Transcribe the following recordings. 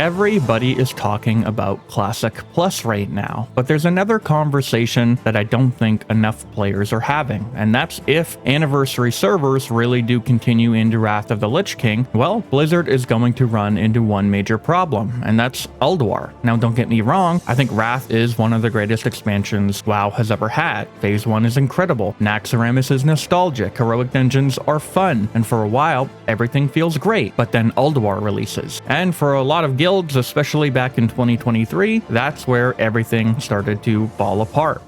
Everybody is talking about Classic Plus right now, but there's another conversation that I don't think enough players are having, and that's if Anniversary servers really do continue into Wrath of the Lich King, well, Blizzard is going to run into one major problem, and that's Ulduar. Now, don't get me wrong, I think Wrath is one of the greatest expansions WoW has ever had. Phase 1 is incredible, Naxxramas is nostalgic, heroic dungeons are fun, and for a while, everything feels great, but then Ulduar releases. And for a lot of guilds, especially back in 2023, that's where everything started to fall apart.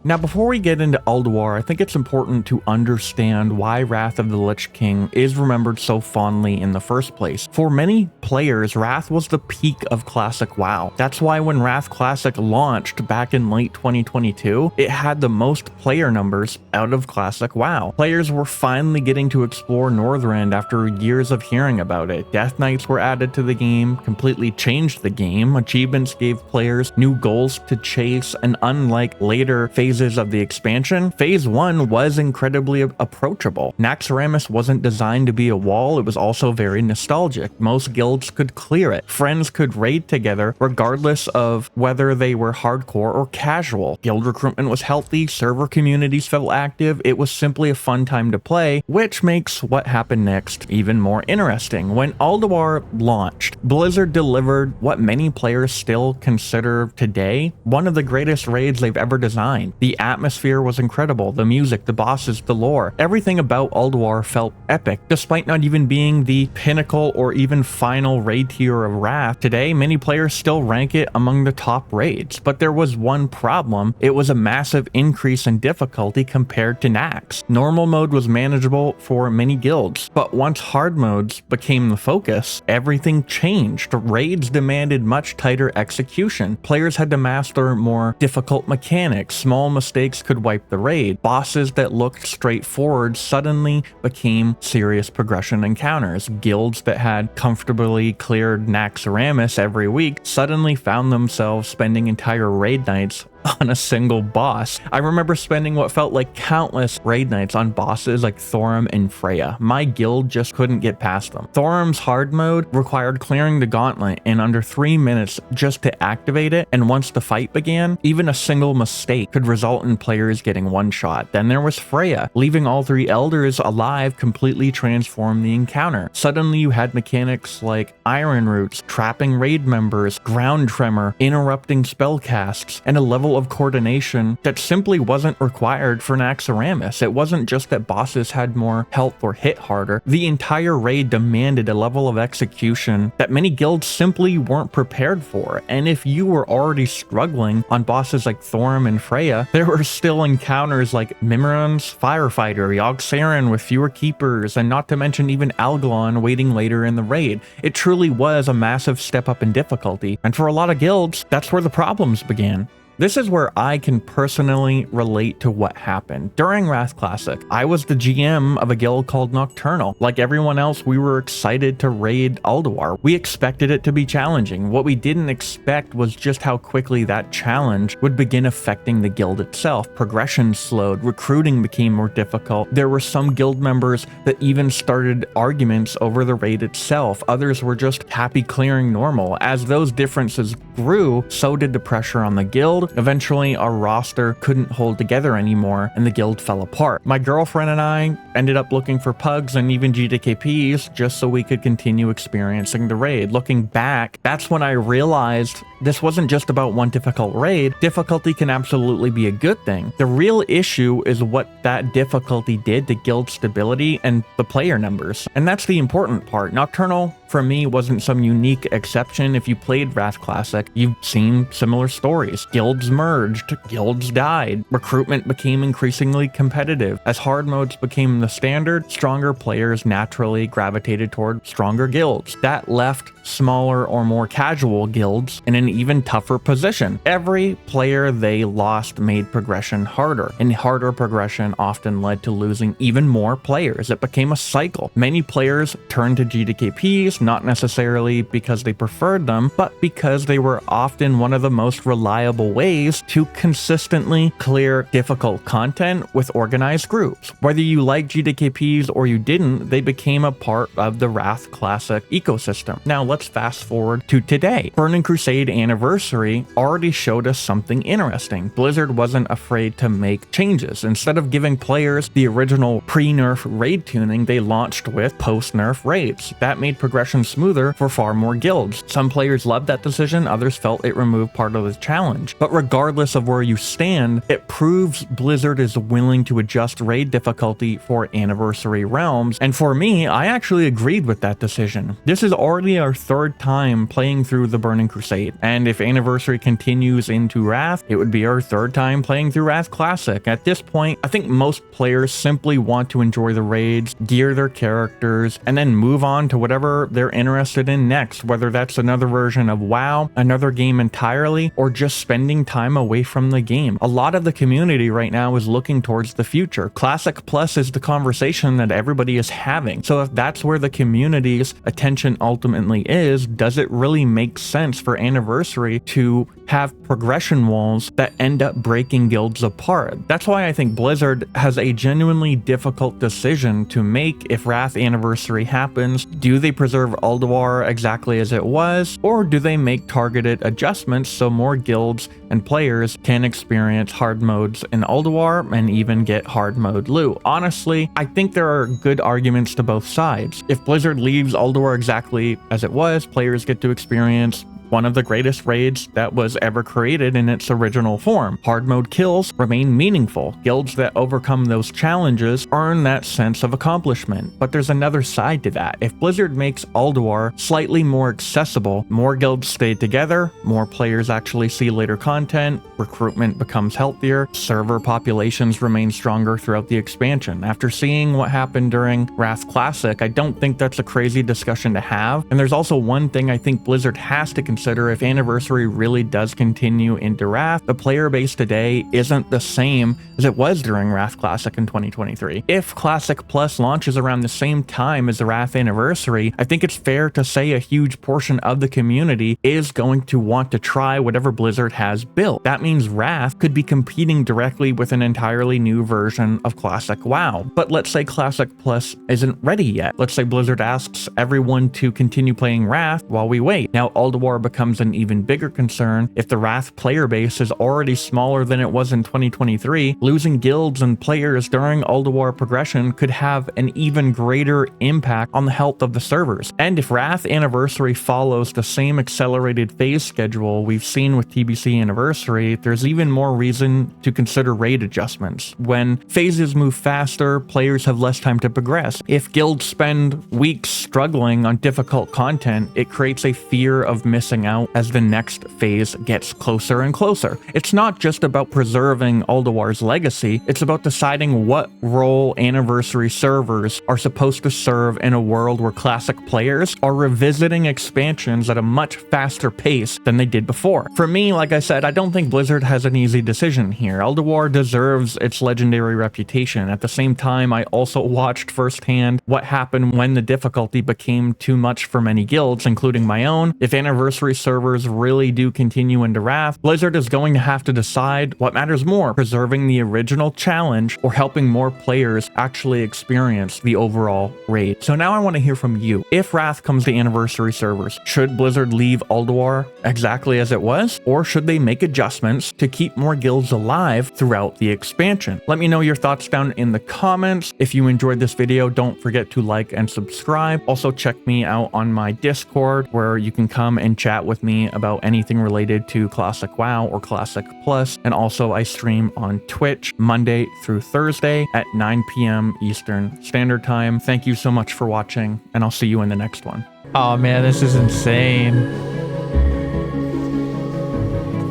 Now, before we get into Ulduar, I think it's important to understand why Wrath of the Lich King is remembered so fondly in the first place. For many players, Wrath was the peak of Classic WoW. That's why when Wrath Classic launched back in late 2022, it had the most player numbers out of Classic WoW. Players were finally getting to explore Northrend after years of hearing about it. Death Knights were added to the game, completely changed the game. Achievements gave players new goals to chase, and unlike later phases of the expansion, Phase 1 was incredibly approachable. Naxxramas wasn't designed to be a wall, it was also very nostalgic. Most guilds could clear it. Friends could raid together regardless of whether they were hardcore or casual. Guild recruitment was healthy, server communities felt active, it was simply a fun time to play, which makes what happened next even more interesting. When Ulduar launched, Blizzard delivered what many players still consider today one of the greatest raids they've ever designed. The atmosphere was incredible, the music, the bosses, the lore. Everything about Ulduar felt epic, despite not even being the pinnacle or even final raid tier of Wrath. Today, many players still rank it among the top raids, but there was one problem. It was a massive increase in difficulty compared to Nax. Normal mode was manageable for many guilds, but once hard modes became the focus, everything changed. Raids demanded much tighter execution. Players had to master more difficult mechanics. Small mistakes could wipe the raid. Bosses that looked straightforward suddenly became serious progression encounters. Guilds that had comfortably cleared Naxxramas every week suddenly found themselves spending entire raid nights on a single boss. I remember spending what felt like countless raid nights on bosses like Thorim and Freya. My guild just couldn't get past them. Thorim's hard mode required clearing the gauntlet in under 3 minutes just to activate it, and once the fight began, even a single mistake could result in players getting one shot. Then there was Freya. Leaving all 3 elders alive completely transformed the encounter. Suddenly you had mechanics like Iron Roots, trapping raid members, ground tremor, interrupting spellcasts, and a level of coordination that simply wasn't required for Naxxramas. It wasn't just that bosses had more health or hit harder. The entire raid demanded a level of execution that many guilds simply weren't prepared for. And if you were already struggling on bosses like Thorim and Freya, there were still encounters like Mimiron's Firefighter, Yogg-Saron with fewer keepers, and not to mention even Algalon waiting later in the raid. It truly was a massive step up in difficulty, and for a lot of guilds, that's where the problems began. This is where I can personally relate to what happened. During Wrath Classic, I was the GM of a guild called Nocturnal. Like everyone else, we were excited to raid Ulduar. We expected it to be challenging. What we didn't expect was just how quickly that challenge would begin affecting the guild itself. Progression slowed, recruiting became more difficult. There were some guild members that even started arguments over the raid itself. Others were just happy clearing normal. As those differences grew, so did the pressure on the guild. Eventually, our roster couldn't hold together anymore, and the guild fell apart. My girlfriend and I ended up looking for pugs and even GDKPs just so we could continue experiencing the raid. Looking back, that's when I realized this wasn't just about one difficult raid. Difficulty can absolutely be a good thing. The real issue is what that difficulty did to guild stability and the player numbers. And that's the important part. Nocturnal, for me, wasn't some unique exception. If you played Wrath Classic, you've seen similar stories. Guilds merged, guilds died, recruitment became increasingly competitive. As hard modes became the standard, stronger players naturally gravitated toward stronger guilds. That left smaller or more casual guilds in an even tougher position. Every player they lost made progression harder, and harder progression often led to losing even more players. It became a cycle. Many players turned to GDKPs, not necessarily because they preferred them, but because they were often one of the most reliable ways to consistently clear difficult content with organized groups. Whether you like GDKPs or you didn't, they became a part of the Wrath Classic ecosystem. Now let's fast forward to today. Burning Crusade Anniversary already showed us something interesting. Blizzard wasn't afraid to make changes. Instead of giving players the original pre-nerf raid tuning, they launched with post-nerf raids. That made progression smoother for far more guilds. Some players loved that decision, others felt it removed part of the challenge. But regardless of where you stand, it proves Blizzard is willing to adjust raid difficulty for Anniversary realms, and for me, I actually agreed with that decision. This is already our third time playing through the Burning Crusade, and if Anniversary continues into Wrath, it would be our third time playing through Wrath Classic. At this point, I think most players simply want to enjoy the raids, gear their characters, and then move on to whatever they're interested in next, whether that's another version of WoW, another game entirely, or just spending time away from the game. A lot of the community right now is looking towards the future. Classic Plus is the conversation that everybody is having. So if that's where the community's attention ultimately is, does it really make sense for Anniversary to have progression walls that end up breaking guilds apart? That's why I think Blizzard has a genuinely difficult decision to make if Wrath Anniversary happens. Do they preserve Ulduar exactly as it was, or do they make targeted adjustments so more guilds and players can experience hard modes in Ulduar and even get hard mode loot? Honestly, I think there are good arguments to both sides. If Blizzard leaves Ulduar exactly as it was, players get to experience one of the greatest raids that was ever created in its original form. Hard mode kills remain meaningful. Guilds that overcome those challenges earn that sense of accomplishment. But there's another side to that. If Blizzard makes Ulduar slightly more accessible, more guilds stay together, more players actually see later content, recruitment becomes healthier, server populations remain stronger throughout the expansion. After seeing what happened during Wrath Classic, I don't think that's a crazy discussion to have. And there's also one thing I think Blizzard has to consider if Anniversary really does continue into Wrath. The player base today isn't the same as it was during Wrath Classic in 2023. If Classic Plus launches around the same time as the Wrath Anniversary, I think it's fair to say a huge portion of the community is going to want to try whatever Blizzard has built. That means Wrath could be competing directly with an entirely new version of Classic WoW. But let's say Classic Plus isn't ready yet. Let's say Blizzard asks everyone to continue playing Wrath while we wait. Now Ulduar becomes an even bigger concern. If the Wrath player base is already smaller than it was in 2023, losing guilds and players during Ulduar progression could have an even greater impact on the health of the servers. And if Wrath Anniversary follows the same accelerated phase schedule we've seen with TBC Anniversary, there's even more reason to consider raid adjustments. When phases move faster, players have less time to progress. If guilds spend weeks struggling on difficult content, it creates a fear of missing out as the next phase gets closer and closer. It's not just about preserving Ulduar's legacy, it's about deciding what role Anniversary servers are supposed to serve in a world where Classic players are revisiting expansions at a much faster pace than they did before. For me, like I said, I don't think Blizzard has an easy decision here. Ulduar deserves its legendary reputation. At the same time, I also watched firsthand what happened when the difficulty became too much for many guilds, including my own. If Anniversary servers really do continue into Wrath, Blizzard is going to have to decide what matters more, preserving the original challenge or helping more players actually experience the overall raid. So now I want to hear from you. If Wrath comes to Anniversary servers, should Blizzard leave Ulduar exactly as it was, or should they make adjustments to keep more guilds alive throughout the expansion? Let me know your thoughts down in the comments. If you enjoyed this video, don't forget to like and subscribe. Also check me out on my Discord, where you can come and chat with me about anything related to Classic WoW or Classic Plus. And also I stream on Twitch Monday through Thursday at 9 p.m. Eastern Standard Time. Thank you so much for watching, and I'll see you in the next one. Oh man, this is insane.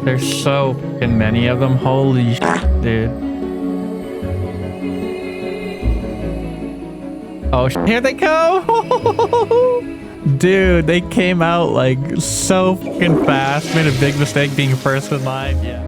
There's so fucking many of them. Holy shit, dude. Oh, here they go. Dude, they came out like so fucking fast. Made a big mistake being first in line. Yeah.